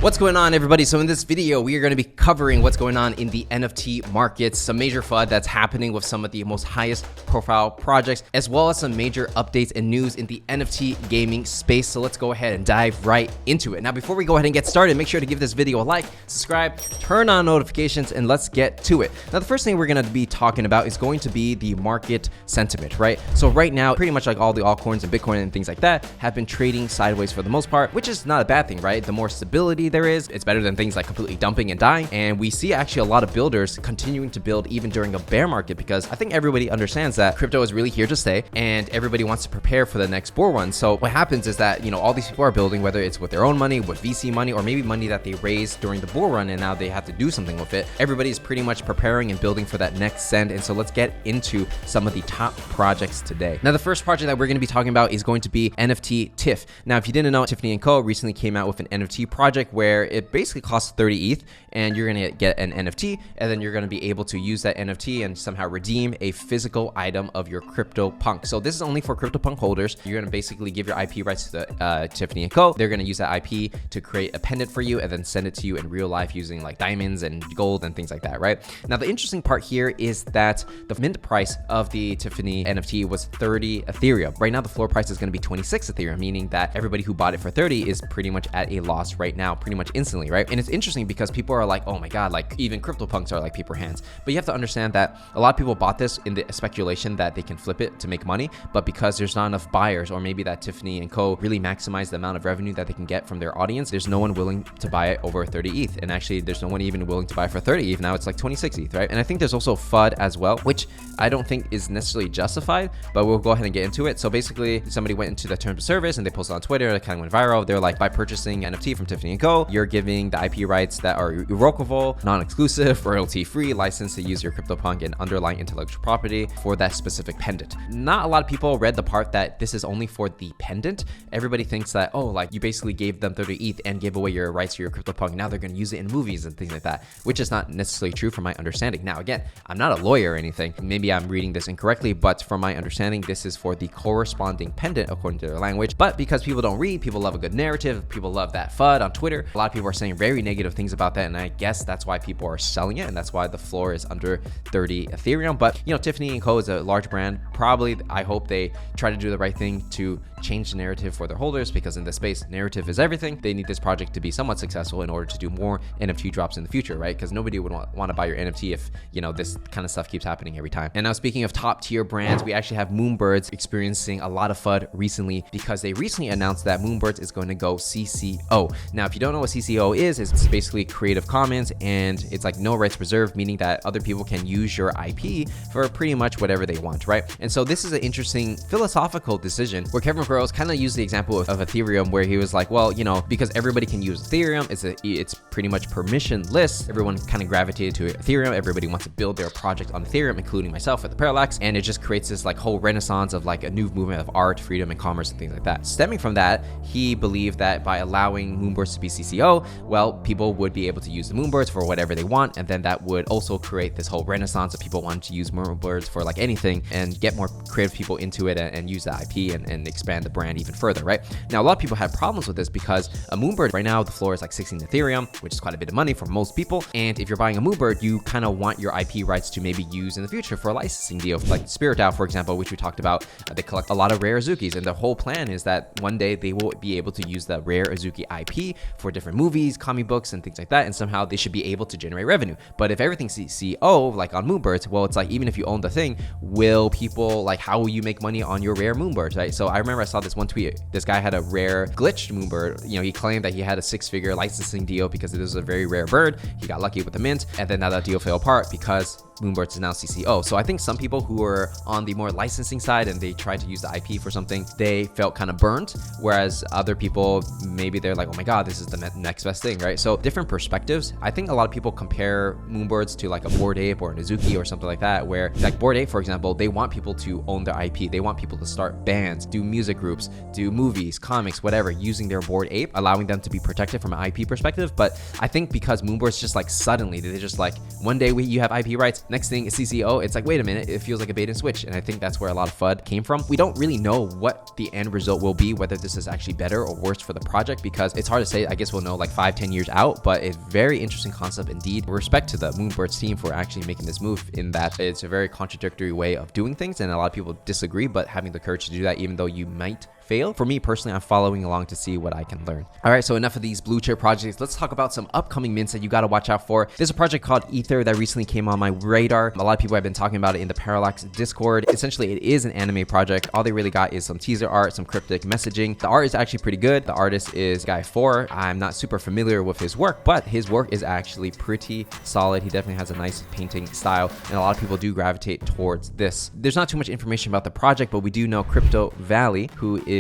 What's going on, everybody? So in this video, we are going to be covering what's going on in the NFT markets, some major FUD that's happening with some of the most highest profile projects, as well as some major updates and news in the NFT gaming space. So let's go ahead and dive right into it. Now, before we go ahead and get started, make sure to give this video a like, subscribe, turn on notifications, and let's get to it. Now, the first thing we're going to be talking about is going to be the market sentiment, right? So right now, pretty much like all the altcoins and Bitcoin and things like that have been trading sideways for the most part, which is not a bad thing, right? The more stability there is, it's better than things like completely dumping and dying. And we see actually a lot of builders continuing to build even during a bear market, because I think everybody understands that crypto is really here to stay and everybody wants to prepare for the next bull run. So what happens is that, you know, all these people are building, whether it's with their own money, with VC money, or maybe money that they raised during the bull run and now they have to do something with it. Everybody's pretty much preparing and building for that next send. And so let's get into some of the top projects today. Now, the first project that we're going to be talking about is going to be NFTiffs. Now, if you didn't know, Tiffany & Co. recently came out with an NFT project where it basically costs 30 ETH and you're going to get an NFT, and then you're going to be able to use that NFT and somehow redeem a physical item of your CryptoPunk. So this is only for CryptoPunk holders. You're going to basically give your IP rights to the, Tiffany & Co. They're going to use that IP to create a pendant for you and then send it to you in real life using like diamonds and gold and things like that, right? Now, the interesting part here is that the mint price of the Tiffany NFT was 30 Ethereum. Right now, the floor price is going to be 26 Ethereum, meaning that everybody who bought it for 30 is pretty much at a loss right now, pretty much instantly, right? And it's interesting because people are like, oh my God, like even CryptoPunks are like paper hands. But you have to understand that a lot of people bought this in the speculation that they can flip it to make money, but because there's not enough buyers, or maybe that Tiffany & Co. really maximize the amount of revenue that they can get from their audience, there's no one willing to buy it over 30 ETH. And actually, there's no one even willing to buy it for 30 ETH. Now it's like 26 ETH, right? And I think there's also FUD as well, which I don't think is necessarily justified, but we'll go ahead and get into it. So basically, somebody went into the terms of service and they posted on Twitter, it kind of went viral. They're like, by purchasing NFT from Tiffany & Co., you're giving the IP rights that are irrevocable, non-exclusive, royalty-free, license to use your CryptoPunk and underlying intellectual property for that specific pendant. Not a lot of people read the part that this is only for the pendant. Everybody thinks that, oh, like you basically gave them 30 ETH and gave away your rights to your CryptoPunk. Now they're going to use it in movies and things like that, which is not necessarily true from my understanding. Now, again, I'm not a lawyer or anything. Maybe I'm reading this incorrectly, but from my understanding, this is for the corresponding pendant according to their language. But because people don't read, people love a good narrative, people love that FUD on Twitter, a lot of people are saying very negative things about that, and I guess that's why people are selling it, and that's why the floor is under 30 Ethereum. But you know, Tiffany & Co. is a large brand. Probably, I hope they try to do the right thing to change the narrative for their holders, because in this space, narrative is everything. They need this project to be somewhat successful in order to do more NFT drops in the future, right? Because nobody would want to buy your NFT if, you know, this kind of stuff keeps happening every time. And now, speaking of top tier brands, we actually have Moonbirds experiencing a lot of FUD recently, because they recently announced that Moonbirds is going to go CC0. Now, if you don't know what CC0 is, it's basically Creative Commons, and it's like no rights reserved, meaning that other people can use your IP for pretty much whatever they want, right? And so this is an interesting philosophical decision where Kevin Burrows kind of used the example of Ethereum, where he was like, well, you know, because everybody can use Ethereum, it's pretty much permissionless. Everyone kind of gravitated to Ethereum. Everybody wants to build their project on Ethereum, including myself at the Parallax. And it just creates this like whole renaissance of like a new movement of art, freedom, and commerce and things like that. Stemming from that, he believed that by allowing Moonbirds to be CC0, well, people would be able to use the Moonbirds for whatever they want. And then that would also create this whole renaissance of people wanting to use Moonbirds for like anything and get more creative people into it and use the IP and expand the brand even further, right? Now, a lot of people had problems with this because a Moonbird right now, the floor is like 16 Ethereum, which is quite a bit of money for most people. And if you're buying a Moonbird, you kind of want your IP rights to maybe use in the future for a licensing deal. Like Spirit DAO, for example, which we talked about, they collect a lot of rare Azukis, and the whole plan is that one day they will be able to use the rare Azuki IP for different movies, comic books, and things like that, and somehow they should be able to generate revenue. But if everything's CC0, like on Moonbirds, well, it's like even if you own the thing, will people, like, how will you make money on your rare Moonbirds, right? So I remember I saw this one tweet. This guy had a rare glitched Moonbird. You know, he claimed that he had a 6-figure licensing deal because it was a very rare bird. He got lucky with the mint, and then now that deal fell apart because Moonbirds is now CC0. So I think some people who are on the more licensing side and they tried to use the IP for something, they felt kind of burnt, whereas other people, maybe they're like, oh my God, this is the next best thing, right? So different perspectives. I think a lot of people compare Moonbirds to like a Bored Ape or an Azuki or something like that, where like Bored Ape, for example, they want people to own their IP. They want people to start bands, do music groups, do movies, comics, whatever, using their Bored Ape, allowing them to be protected from an IP perspective. But I think because Moonbirds just like suddenly, they just like, one day you have IP rights, Next thing is CC0. It's like, wait a minute, it feels like a bait and switch. And I think that's where a lot of FUD came from. We don't really know what the end result will be, whether this is actually better or worse for the project, because it's hard to say. I guess we'll know like 5-10 years out, but it's very interesting concept indeed. Respect to the Moonbirds team for actually making this move, in that it's a very contradictory way of doing things, and a lot of people disagree, but having the courage to do that, even though you might fail. For me personally, I'm following along to see what I can learn. All right, so enough of these blue chip projects. Let's talk about some upcoming mints that you got to watch out for. There's a project called Ether that recently came on my radar. A lot of people have been talking about it in the Parallax Discord. Essentially, it is an anime project. All they really got is some teaser art, some cryptic messaging. The art is actually pretty good. The artist is Guy 4. I'm not super familiar with his work, but his work is actually pretty solid. He definitely has a nice painting style, and a lot of people do gravitate towards this. There's not too much information about the project, but we do know Crypto Valley, who is,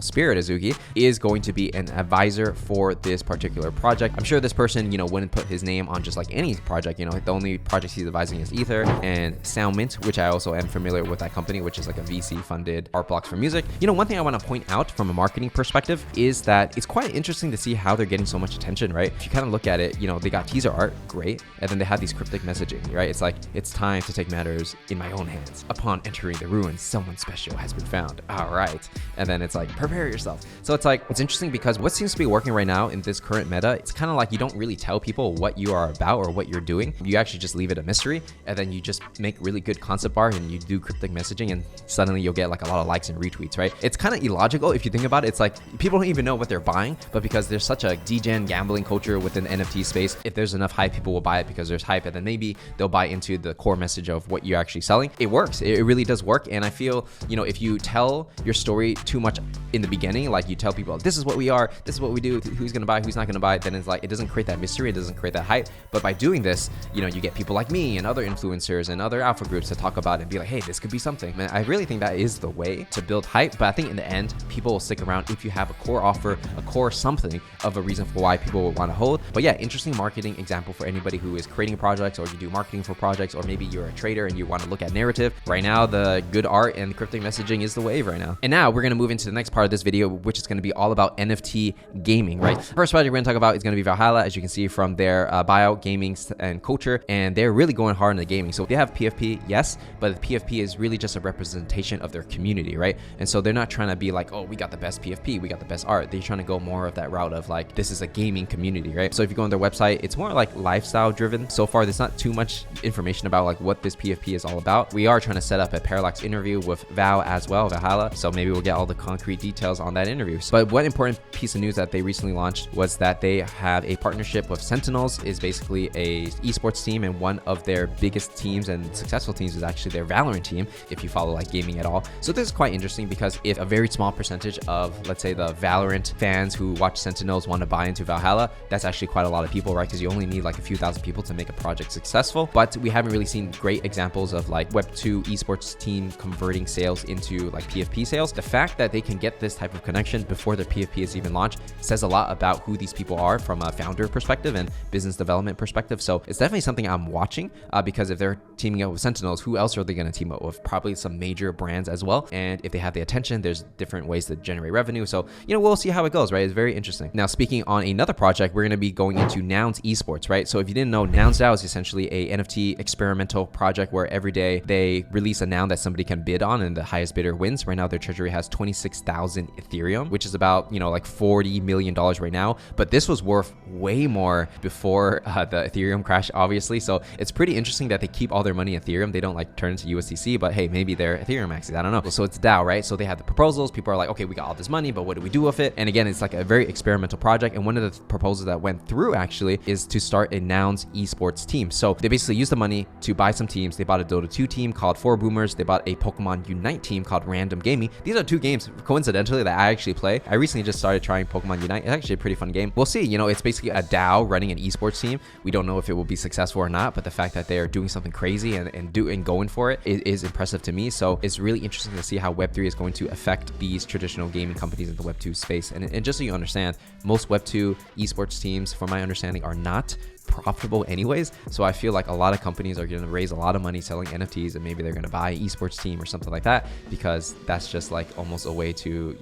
Spirit Azuki, is going to be an advisor for this particular project. I'm sure this person, wouldn't put his name on just like any project. The only projects he's advising is Ether and Soundmint, which I also am familiar with that company, which is like a VC funded art blocks for music. One thing I want to point out from a marketing perspective is that it's quite interesting to see how they're getting so much attention, right? If you kind of look at it, they got teaser art, great, and then they have these cryptic messaging, right? It's like, it's time to take matters in my own hands. Upon entering the ruins, someone special has been found. All right. And then it's like, prepare yourself. So it's like, it's interesting because what seems to be working right now in this current meta, it's kind of like you don't really tell people what you are about or what you're doing. You actually just leave it a mystery, and then you just make really good concept art and you do cryptic messaging, and suddenly you'll get like a lot of likes and retweets, right? It's kind of illogical if you think about it. It's like people don't even know what they're buying, but because there's such a degen gambling culture within the NFT space, if there's enough hype, people will buy it because there's hype, and then maybe they'll buy into the core message of what you're actually selling. It works. It really does work. And I feel, if you tell your story too much in the beginning, like you tell people, this is what we are, this is what we do, who's gonna buy, who's not gonna buy, then it's like, it doesn't create that mystery, it doesn't create that hype. But by doing this, you get people like me and other influencers and other alpha groups to talk about it and be like, hey, this could be something. Man, I really think that is the way to build hype. But I think in the end, people will stick around if you have a core offer, a core something of a reason for why people will want to hold. But yeah, interesting marketing example for anybody who is creating projects, or you do marketing for projects, or maybe you're a trader and you want to look at narrative. Right now, the good art and cryptic messaging is the wave right now. And now we're going to move into the next part of this video, which is going to be all about NFT gaming, right? First project we're going to talk about is going to be Valhalla, as you can see from their bio, gaming and culture, and they're really going hard in the gaming. So they have PFP, yes, but the PFP is really just a representation of their community, right? And so they're not trying to be like, oh, we got the best PFP, we got the best art. They're trying to go more of that route of like, this is a gaming community, right? So if you go on their website, it's more like lifestyle driven. So far, there's not too much information about like what this PFP is all about. We are trying to set up a Parallax interview with Val as well, Valhalla. So maybe we'll get all the concrete details on that interview. But one important piece of news that they recently launched was that they have a partnership with Sentinels, is basically a esports team, and one of their biggest teams and successful teams is actually their Valorant team, if you follow like gaming at all. So this is quite interesting because if a very small percentage of, let's say, the Valorant fans who watch Sentinels want to buy into Valhalla, that's actually quite a lot of people, right? Because you only need like a few thousand people to make a project successful. But we haven't really seen great examples of like Web2 esports team converting sales into like PFP sales. The fact that they can get this type of connection before their PFP is even launched says a lot about who these people are from a founder perspective and business development perspective. So it's definitely something I'm watching because if they're teaming up with Sentinels, who else are they going to team up with? Probably some major brands as well. And if they have the attention, there's different ways to generate revenue. So, we'll see how it goes, right? It's very interesting. Now, speaking on another project, we're going to be going into Nouns Esports, right? So if you didn't know, Nouns DAO is essentially a NFT experimental project where every day they release a noun that somebody can bid on, and the highest bidder wins. Right now, their treasury has 26,000 Ethereum, which is about, like $40 million right now. But this was worth way more before the Ethereum crash, obviously. So it's pretty interesting that they keep all their money in Ethereum. They don't like turn into USDC, but hey, maybe they're Ethereum maxes. I don't know. So it's DAO, right? So they have the proposals. People are like, okay, we got all this money, but what do we do with it? And again, it's like a very experimental project. And one of the proposals that went through actually is to start a Nouns esports team. So they basically used the money to buy some teams. They bought a Dota 2 team called 4Boomers. They bought a Pokemon Unite team called Random Gaming. These are two games, coincidentally, that I actually play. I recently just started trying Pokemon Unite. It's actually a pretty fun game. We'll see. It's basically a DAO running an esports team. We don't know if it will be successful or not, but the fact that they're doing something crazy and going for it is impressive to me. So it's really interesting to see how Web3 is going to affect these traditional gaming companies in the Web2 space. And just so you understand, most Web2 esports teams, from my understanding, are not profitable anyways. So I feel like a lot of companies are going to raise a lot of money selling NFTs, and maybe they're going to buy an esports team or something like that, because that's just like almost a way to,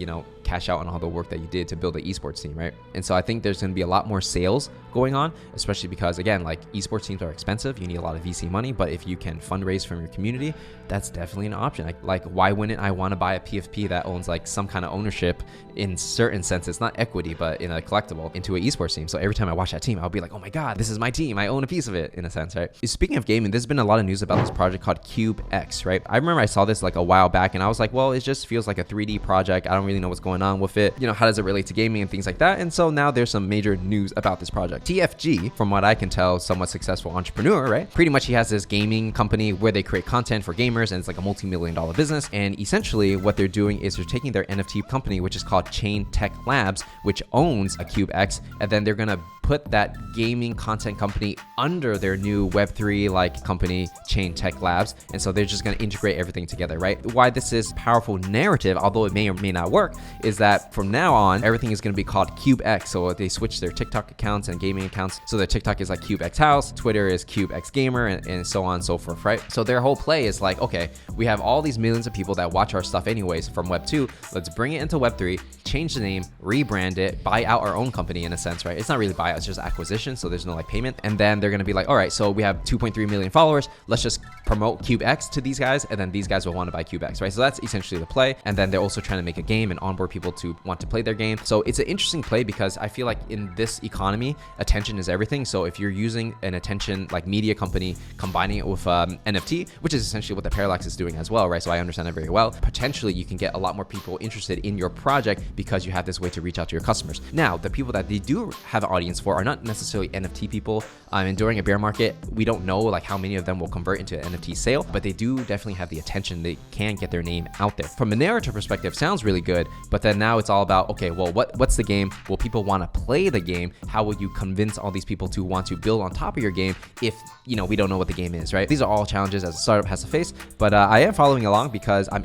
cash out on all the work that you did to build an esports team, right? And so I think there's going to be a lot more sales going on, especially because, again, like esports teams are expensive. You need a lot of VC money, but if you can fundraise from your community, that's definitely an option. Like why wouldn't I want to buy a PFP that owns like some kind of ownership in certain sense? It's not equity, but in a collectible into an esports team. So every time I watch that team, I'll be like, oh my God, this is my team. I own a piece of it in a sense, right? Speaking of gaming, there's been a lot of news about this project called CubeX, right? I remember I saw this like a while back and I was like, well, it just feels like a 3D project. I don't really know what's going on with it. You know, how does it relate to gaming and things like that? And so now there's some major news about this project. TFG, from what I can tell, somewhat successful entrepreneur, right? Pretty much he has this gaming company where they create content for gamers, and it's like a multi-million-dollar business. And essentially what they're doing is they're taking their NFT company, which is called Chain Tech Labs, which owns a CubeX, and then they're gonna put that gaming content company under their new Web3 like company, Chain Tech Labs. And so they're just going to integrate everything together, right? Why this is powerful narrative, although it may or may not work, is that from now on, everything is going to be called CubeX. So they switch their TikTok accounts and gaming accounts. So their TikTok is like CubeX House, Twitter is CubeX Gamer, and so on and so forth, right? So their whole play is like, okay, we have all these millions of people that watch our stuff anyways from Web 2. Let's bring it into Web 3, change the name, rebrand it, buy out our own company in a sense, right? It's not really buyout, it's just acquisition. So there's no like payment. And then they're going to be like, all right, so we have 2.3 million followers. Let's just promote CubeX to these guys. And then these guys will want to buy CubeX, right? So that's essentially the play. And then they're also trying to make a game and onboard people to want to play their game. So it's an interesting play because I feel like in this economy, attention is everything. So if you're using an attention like media company, combining it with NFT, which is essentially what the Parallax is doing as well, right? So I understand that very well. Potentially you can get a lot more people interested in your project because you have this way to reach out to your customers. Now, the people that they do have an audience for are not necessarily NFT people. And during a bear market, we don't know like how many of them will convert into an NFT sale, but they do definitely have the attention. They can get their name out there. From a narrative perspective, sounds really good, but then now it's all about, okay, well, what's the game? Will people want to play the game? How will you convince all these people to want to build on top of your game if, you know, we don't know what the game is, right? These are all challenges as a startup has to face, but I am following along because I'm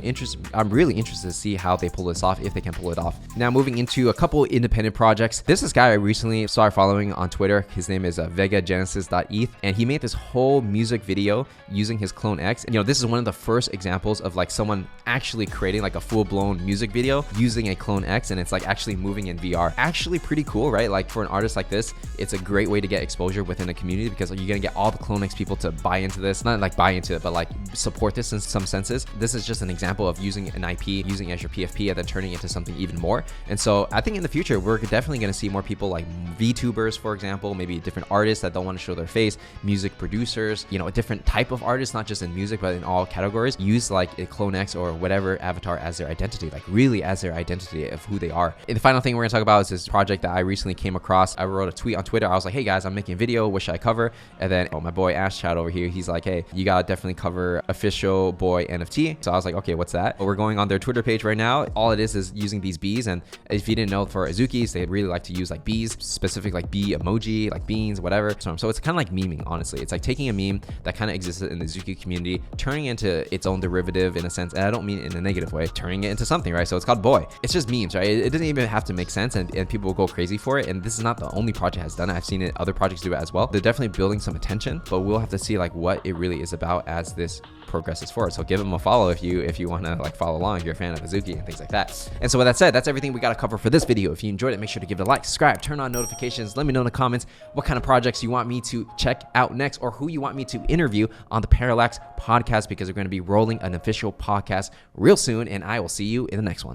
really interested to see how they pull this off, if they can pull it off. Now, moving into a couple independent projects. This guy I recently started following on Twitter. His name is VegaGenesis.eth, and he made this whole music video using his CloneX. And, you know, this is one of the first examples of like someone actually creating like a full-blown music video using a CloneX, and it's like actually moving in VR. Actually pretty cool, right? Like for an artist like this, it's a great way to get exposure within a community because you're gonna get all the CloneX people to buy into this, not like buy into it, but like support this in some senses. This is just an example of using an IP, using it as your PFP, and then turning it into something even more. And so I think in the future, we're definitely gonna see more people like VTubers, for example, maybe different artists that don't want to show their face, music producers, you know, a different type of artist, not just in music, but in all categories, use like a CloneX or whatever avatar as their identity, like really as their identity of who they are. And the final thing we're gonna talk about is this project that I recently came across. I wrote a tweet on Twitter. I was like, hey guys, I'm making a video, what should I cover? And then my boy Ash Chat over here, he's like, hey, you gotta definitely cover official BOI NFT. So I was like, okay, what's that? Well, we're going on their Twitter page right now. All it is using these bees. And if you didn't know, for Azukis, they really like to use like bees, specific like bee emoji, like beans, whatever. So it's kind of like memeing, honestly. It's like taking a meme that kind of existed in the Azuki community, turning it into its own derivative in a sense. And I don't mean it in a negative way, turning it into something, right? So it's called BOI. It's just memes, right? It doesn't even have to make sense, and people will go crazy for it. And this is not the only project that has done it. I've seen it, other projects do it as well. They're definitely building some attention, but we'll have to see like what it really is about as this progresses forward. So give them a follow if you want to like follow along, if you're a fan of Azuki and things like that. And so with that said, that's everything we got to cover for this video. If you enjoyed it, make sure to give it a like, subscribe, turn on notifications. Let me know in the comments what kind of projects you want me to check out next, or who you want me to interview on the Parallax podcast, because we're going to be rolling an official podcast real soon, and I will see you in the next one.